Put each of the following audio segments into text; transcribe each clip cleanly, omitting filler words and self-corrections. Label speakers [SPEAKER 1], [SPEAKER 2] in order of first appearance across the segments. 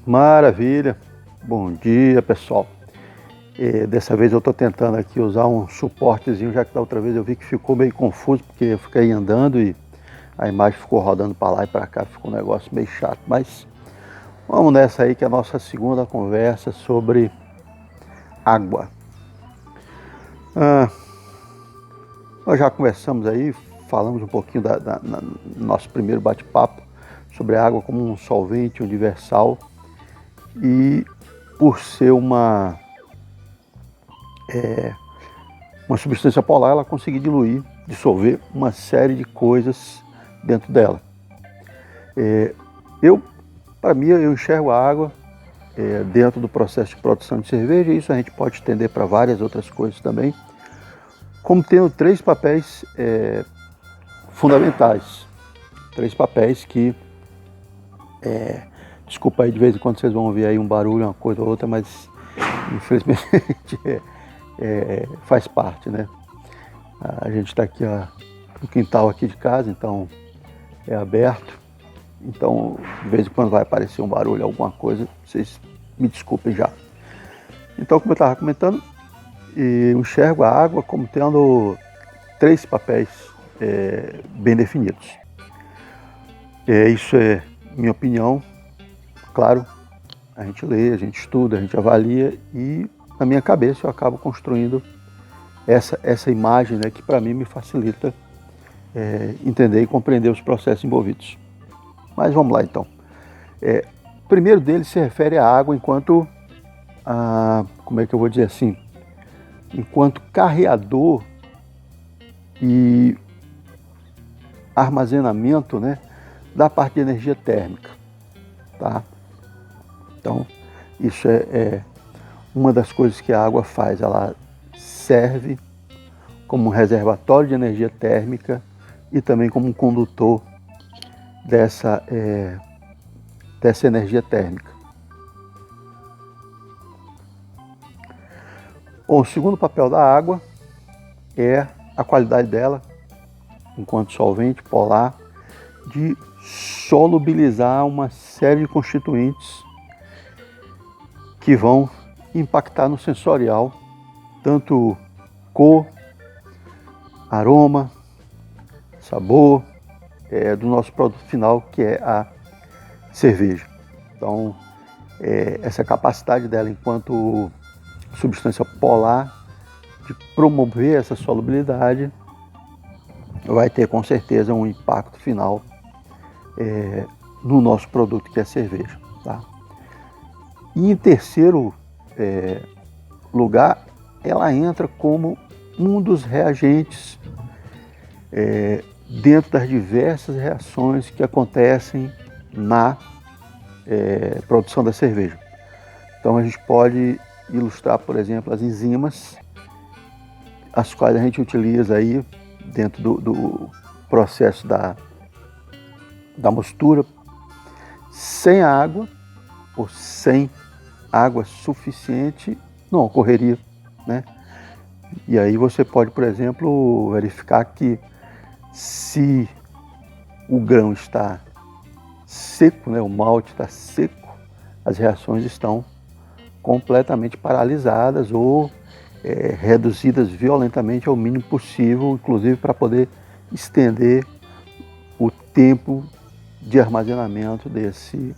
[SPEAKER 1] Maravilha, bom dia pessoal. Dessa vez eu estou tentando aqui usar um suportezinho, já que da outra vez eu vi que ficou meio confuso, porque eu fiquei andando e a imagem ficou rodando para lá e para cá, ficou um negócio meio chato. Mas vamos nessa aí, que é a nossa segunda conversa sobre água. Nós já conversamos aí, falamos um pouquinho no nosso primeiro bate-papo sobre a água como um solvente universal e por ser uma substância polar, ela consegue diluir, dissolver uma série de coisas dentro dela. Para mim, eu enxergo a água dentro do processo de produção de cerveja, e isso a gente pode estender para várias outras coisas também, como tendo três papéis fundamentais. Três papéis que, desculpa aí, de vez em quando vocês vão ouvir aí um barulho, uma coisa ou outra, mas infelizmente faz parte, né? A gente está aqui no quintal aqui de casa, então é aberto. Então, de vez em quando vai aparecer um barulho, alguma coisa, vocês me desculpem já. Então, como eu estava comentando, eu enxergo a água como tendo três papéis bem definidos. Isso é minha opinião. Claro, a gente lê, a gente estuda, a gente avalia e na minha cabeça eu acabo construindo essa imagem, né, que para mim me facilita entender e compreender os processos envolvidos. Mas vamos lá então. O primeiro deles se refere à água enquanto, como é que eu vou dizer assim, enquanto carreador e armazenamento, né, da parte de energia térmica, tá? Então, isso é uma das coisas que a água faz. Ela serve como um reservatório de energia térmica e também como um condutor dessa energia térmica. Bom, o segundo papel da água é a qualidade dela, enquanto solvente polar, de solubilizar uma série de constituintes que vão impactar no sensorial, tanto cor, aroma, sabor, do nosso produto final, que é a cerveja. Então, essa capacidade dela enquanto substância polar de promover essa solubilidade vai ter com certeza um impacto final no nosso produto, que é a cerveja, tá? E em terceiro lugar, ela entra como um dos reagentes dentro das diversas reações que acontecem na produção da cerveja. Então a gente pode ilustrar, por exemplo, as enzimas, as quais a gente utiliza aí dentro do processo da mostura. Sem água, ou sem água suficiente, não ocorreria, né? E aí você pode, por exemplo, verificar que se o grão está seco, né, o malte está seco, as reações estão completamente paralisadas ou reduzidas violentamente ao mínimo possível, inclusive para poder estender o tempo de armazenamento desse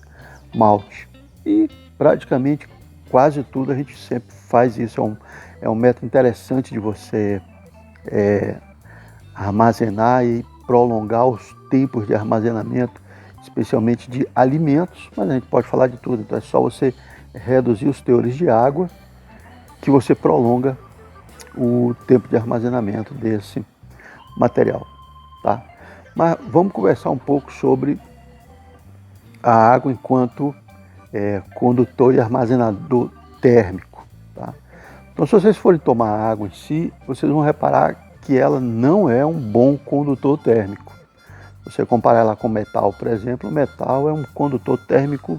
[SPEAKER 1] malte. E praticamente quase tudo a gente sempre faz isso. É um método interessante de você armazenar e prolongar os tempos de armazenamento, especialmente de alimentos, mas a gente pode falar de tudo. Então é só você reduzir os teores de água que você prolonga o tempo de armazenamento desse material, tá? Mas vamos conversar um pouco sobre a água enquanto condutor e armazenador térmico, tá? Então, se vocês forem tomar água em si, vocês vão reparar que ela não é um bom condutor térmico. Se você comparar ela com metal, por exemplo, o metal é um condutor térmico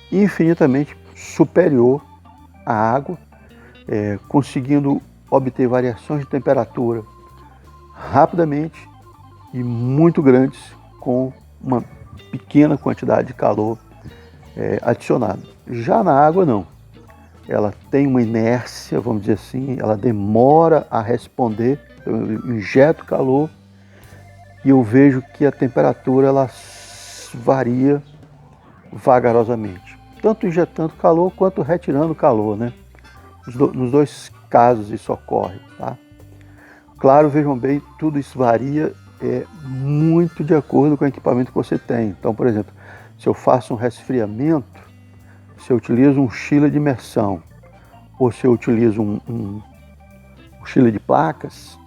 [SPEAKER 1] infinitamente superior à água, conseguindo obter variações de temperatura rapidamente e muito grandes com uma pequena quantidade de calor adicionado. Já na água não. Ela tem uma inércia, vamos dizer assim, ela demora a responder. Eu injeto calor e eu vejo que a temperatura ela varia vagarosamente, tanto injetando calor quanto retirando calor, né? Nos dois casos isso ocorre, tá? Claro, vejam bem, tudo isso varia muito de acordo com o equipamento que você tem. Então, por exemplo, se eu faço um resfriamento, se eu utilizo um chiller de imersão ou se eu utilizo um chiller de placas,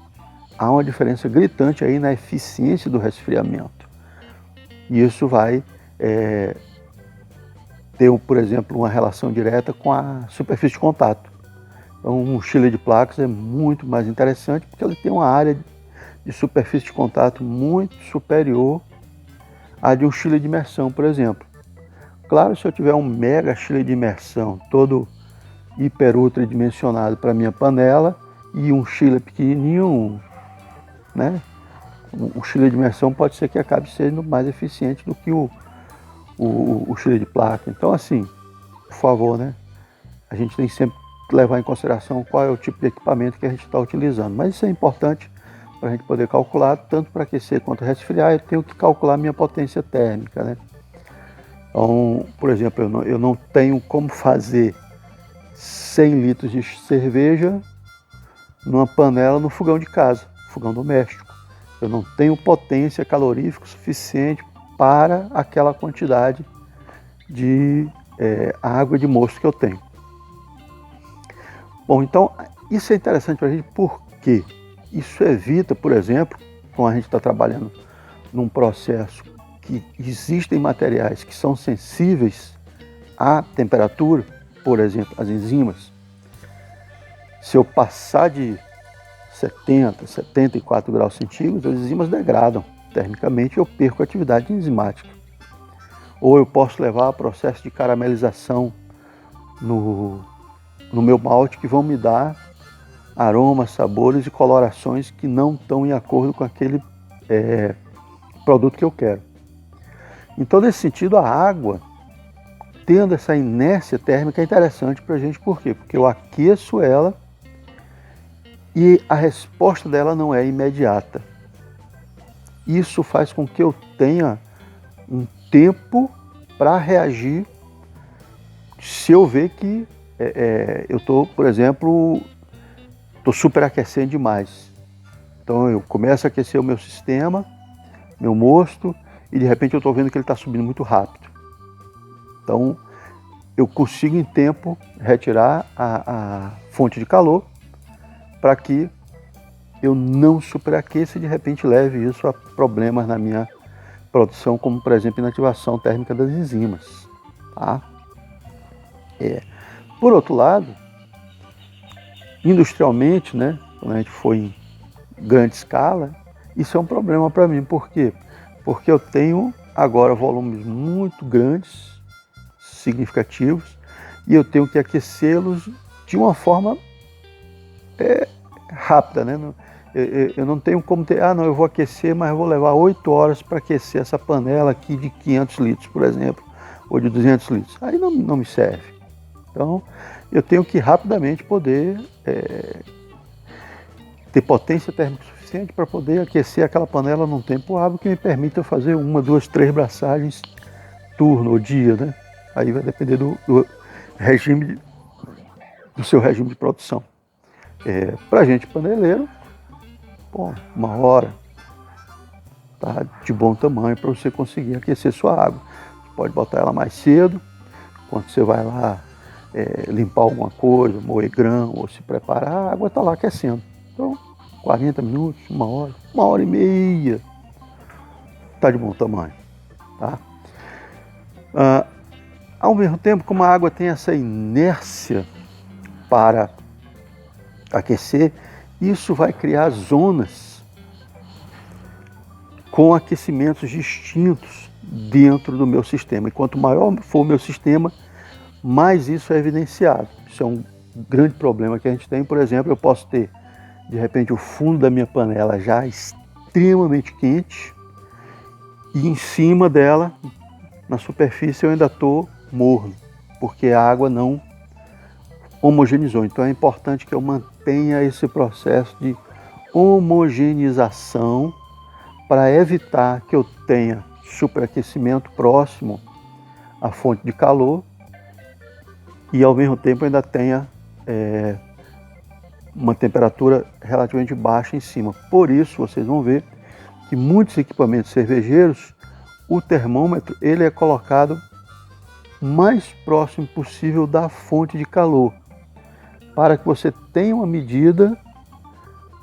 [SPEAKER 1] há uma diferença gritante aí na eficiência do resfriamento. E isso vai ter, por exemplo, uma relação direta com a superfície de contato. Então, um chiller de placas é muito mais interessante porque ele tem uma área de superfície de contato muito superior à de um chiller de imersão, por exemplo. Claro, se eu tiver um mega chiller de imersão, todo hiper ultra dimensionado para minha panela, e um chiller pequenininho, né? O chiller de imersão pode ser que acabe sendo mais eficiente do que o chiller de placa. Então, assim, por favor, né? A gente tem sempre que levar em consideração qual é o tipo de equipamento que a gente está utilizando. Mas isso é importante para a gente poder calcular, tanto para aquecer quanto resfriar, eu tenho que calcular a minha potência térmica, né? Então, por exemplo, eu não tenho como fazer 100 litros de cerveja numa panela no fogão de casa, fogão doméstico. Eu não tenho potência calorífica suficiente para aquela quantidade de água de mosto que eu tenho. Bom, então isso é interessante para a gente porque isso evita, por exemplo, quando a gente está trabalhando num processo que existem materiais que são sensíveis à temperatura, por exemplo, as enzimas. Se eu passar de 70, 74 graus centígrados, as enzimas degradam termicamente e eu perco a atividade enzimática. Ou eu posso levar a processo de caramelização no meu malte que vão me dar aromas, sabores e colorações que não estão em acordo com aquele produto que eu quero. Então, nesse sentido, a água, tendo essa inércia térmica, é interessante para a gente. Por quê? Porque eu aqueço ela e a resposta dela não é imediata. Isso faz com que eu tenha um tempo para reagir se eu ver que eu estou, por exemplo, superaquecendo demais. Então eu começo a aquecer o meu sistema, meu mosto, e de repente eu estou vendo que ele está subindo muito rápido. Então eu consigo em tempo retirar a fonte de calor para que eu não superaqueça e de repente leve isso a problemas na minha produção, como por exemplo inativação térmica das enzimas. Tá? Por outro lado, industrialmente, né, quando a gente for em grande escala, isso é um problema para mim. Por quê? Porque eu tenho agora volumes muito grandes, significativos, e eu tenho que aquecê-los de uma forma rápida, né? Eu não tenho como ter, eu vou aquecer, mas eu vou levar 8 horas para aquecer essa panela aqui de 500 litros, por exemplo, ou de 200 litros. Aí não me serve. Então, eu tenho que rapidamente poder ter potência térmica suficiente para poder aquecer aquela panela num tempo hábil que me permita fazer 1, 2, 3 braçagens turno ou dia, né? Aí vai depender do regime, do seu regime de produção. Para gente paneleiro, 1 hora tá de bom tamanho para você conseguir aquecer sua água. Você pode botar ela mais cedo, quando você vai lá limpar alguma coisa, moer grão ou se preparar, a água está lá aquecendo. Então, 40 minutos, 1 hora, 1h30, está de bom tamanho. Tá? Ao mesmo tempo, como a água tem essa inércia para aquecer, isso vai criar zonas com aquecimentos distintos dentro do meu sistema. E quanto maior for o meu sistema, mais isso é evidenciado. Isso é um grande problema que a gente tem. Por exemplo, eu posso ter, de repente, o fundo da minha panela já extremamente quente e em cima dela, na superfície, eu ainda estou morno, porque a água não homogeneizou. Então é importante que eu mantenha esse processo de homogeneização para evitar que eu tenha superaquecimento próximo à fonte de calor e ao mesmo tempo ainda tenha uma temperatura relativamente baixa em cima. Por isso vocês vão ver que muitos equipamentos cervejeiros, o termômetro ele é colocado mais próximo possível da fonte de calor, para que você tenha uma medida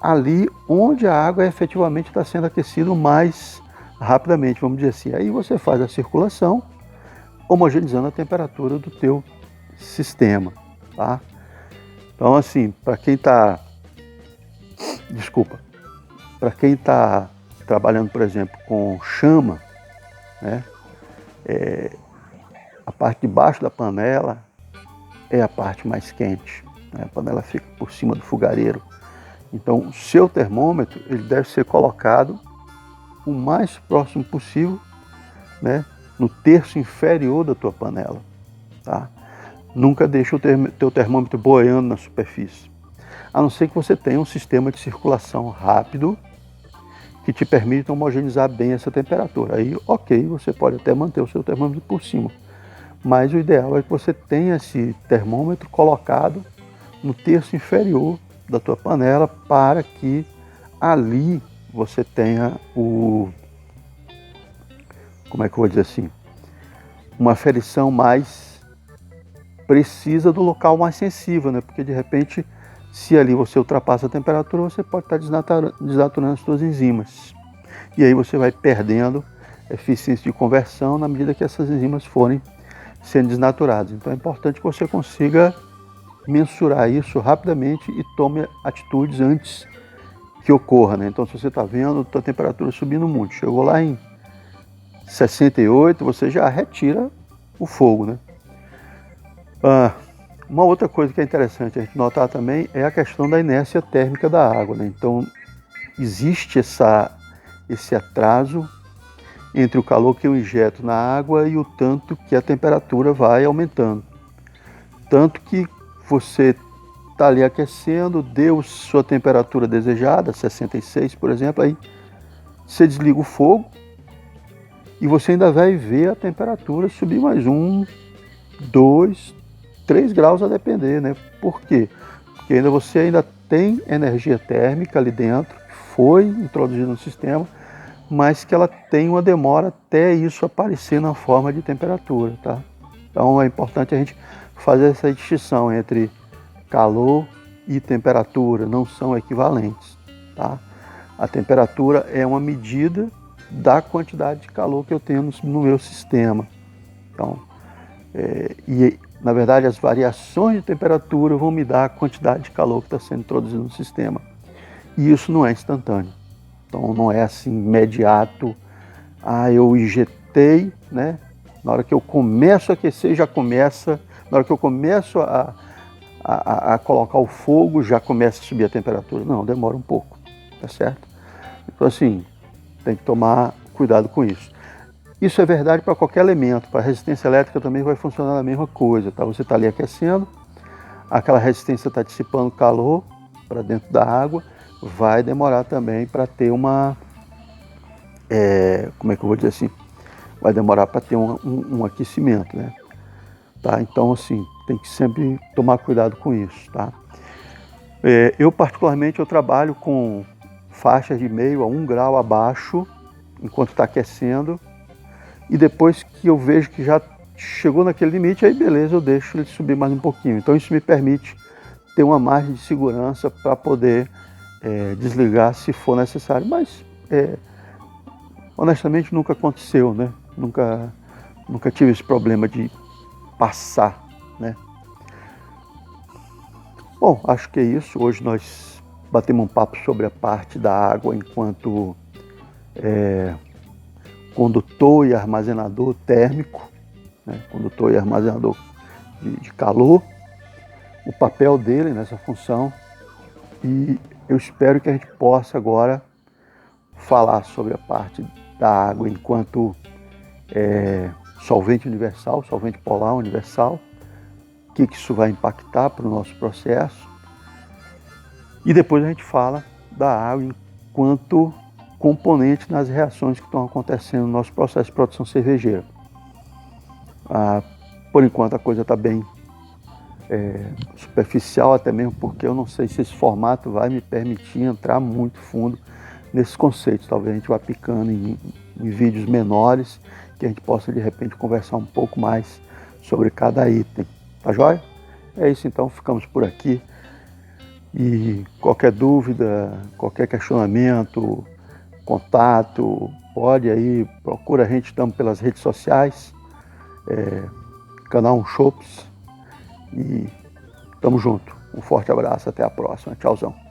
[SPEAKER 1] ali onde a água efetivamente está sendo aquecida mais rapidamente, vamos dizer assim. Aí você faz a circulação, homogeneizando a temperatura do teu sistema, tá? Então, assim, para quem está trabalhando, por exemplo, com chama, né, a parte de baixo da panela é a parte mais quente, né? A panela fica por cima do fogareiro. Então, o seu termômetro ele deve ser colocado o mais próximo possível, né, no terço inferior da tua panela, tá? Nunca deixe o teu termômetro boiando na superfície, a não ser que você tenha um sistema de circulação rápido que te permita homogeneizar bem essa temperatura. Aí, ok, você pode até manter o seu termômetro por cima, mas o ideal é que você tenha esse termômetro colocado no terço inferior da tua panela para que ali você tenha como é que eu vou dizer assim, uma aferição mais precisa do local mais sensível, né? Porque de repente, se ali você ultrapassa a temperatura, você pode estar desnaturando as suas enzimas. E aí você vai perdendo eficiência de conversão na medida que essas enzimas forem sendo desnaturadas. Então é importante que você consiga mensurar isso rapidamente e tome atitudes antes que ocorra, né? Então se você está vendo a temperatura subindo muito, chegou lá em 68, você já retira o fogo, né? Uma outra coisa que é interessante a gente notar também é a questão da inércia térmica da água, né? Então existe esse atraso entre o calor que eu injeto na água e o tanto que a temperatura vai aumentando. Tanto que você está ali aquecendo, deu sua temperatura desejada, 66, por exemplo, aí você desliga o fogo e você ainda vai ver a temperatura subir mais 1, 2, 3 graus a depender, né? Por quê? Porque você ainda tem energia térmica ali dentro, que foi introduzida no sistema, mas que ela tem uma demora até isso aparecer na forma de temperatura, tá? Então é importante a gente fazer essa distinção entre calor e temperatura, não são equivalentes, tá? A temperatura é uma medida da quantidade de calor que eu tenho no meu sistema. Então, na verdade, as variações de temperatura vão me dar a quantidade de calor que está sendo introduzido no sistema. E isso não é instantâneo. Então, não é assim imediato. Eu injetei, né? Na hora que eu começo a aquecer, já começa. Na hora que eu começo a colocar o fogo, já começa a subir a temperatura. Não, demora um pouco, tá certo? Então, assim, tem que tomar cuidado com isso. Isso é verdade para qualquer elemento. Para a resistência elétrica também vai funcionar a mesma coisa, tá? Você está ali aquecendo, aquela resistência está dissipando calor para dentro da água, vai demorar também para ter como é que eu vou dizer assim? Vai demorar para ter um aquecimento, né? Tá? Então, assim, tem que sempre tomar cuidado com isso, tá? Eu, particularmente, eu trabalho com faixas de meio a 1 grau abaixo, enquanto está aquecendo, e depois que eu vejo que já chegou naquele limite, aí beleza, eu deixo ele subir mais um pouquinho. Então isso me permite ter uma margem de segurança para poder desligar se for necessário. Mas, honestamente, nunca aconteceu, né? Nunca tive esse problema de passar, né? Bom, acho que é isso. Hoje nós batemos um papo sobre a parte da água enquanto condutor e armazenador térmico, né? Condutor e armazenador de calor, o papel dele nessa função, e eu espero que a gente possa agora falar sobre a parte da água enquanto solvente universal, solvente polar universal, o que isso vai impactar para o nosso processo. E depois a gente fala da água enquanto componente nas reações que estão acontecendo no nosso processo de produção cervejeira. Por enquanto a coisa está bem superficial, até mesmo porque eu não sei se esse formato vai me permitir entrar muito fundo nesses conceitos. Talvez a gente vá picando em vídeos menores, que a gente possa de repente conversar um pouco mais sobre cada item. Tá joia? É isso então, ficamos por aqui. E qualquer dúvida, qualquer questionamento, contato, pode aí, procura a gente, estamos pelas redes sociais, canal Um Chopps, e tamo junto. Um forte abraço, até a próxima. Tchauzão.